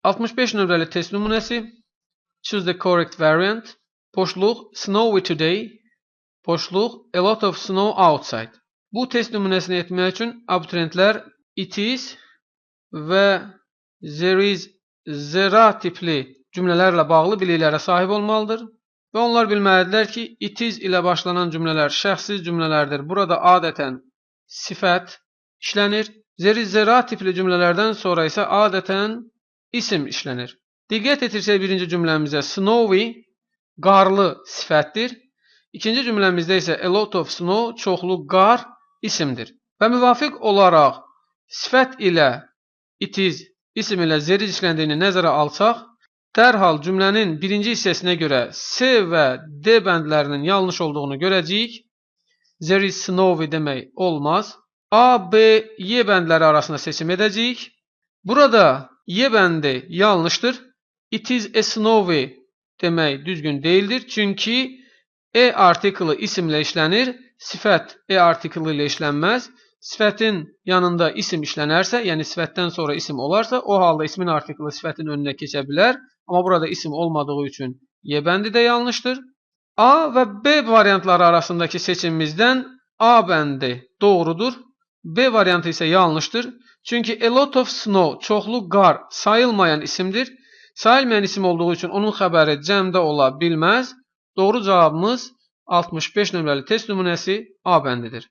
65 nömrəli test nümunəsi. Choose the correct variant. Boşluq snowy today. Boşluq a lot of snow outside. Bu test nümunəsini etmək üçün abituriyentlər it is və there is, zera tipli cümlələrlə bağlı biliklərə sahib olmalıdır. Və onlar bilməlidirlər ki, it is ilə başlanan cümlələr şəxsiz cümlələrdir. Burada adətən sifət işlənir. There is, zera tipli cümlələrdən sonra isə adətən isim işlənir. Diqqət etirsək birinci cümləmizə snowy, qarlı sifətdir. İkinci cümləmizdə isə a lot of snow, çoxlu qar isimdir. Və müvafiq olaraq sifət ilə it is, isim ilə there is işləndiyini nəzərə alsaq, dərhal cümlənin birinci hissəsinə görə C və D bəndlərinin yanlış olduğunu görəcəyik. There is snowy demək olmaz. A, B, Y bəndləri arasında seçim edəcəyik. Burada Y bəndi yanlışdır. It is a snowy demək düzgün deyildir. Çünki E artiklı isimlə işlənir. Sifət E artiklı ilə işlənməz. Sifətin yanında isim işlənərsə, yəni sifətdən sonra isim olarsa, o halda ismin artiklı sifətin önünə keçə bilər. Amma burada isim olmadığı üçün Y bəndi də yanlışdır. A və B variantları arasındakı seçimimizdən A bəndi doğrudur. B variantı isə yanlışdır. Çünki a lot of snow, çoxlu qar sayılmayan isimdir. Sayılmayan isim olduğu üçün onun xəbəri cəmdə ola bilməz. Doğru cavabımız 65 nömrəli test nümunəsi A bəndidir.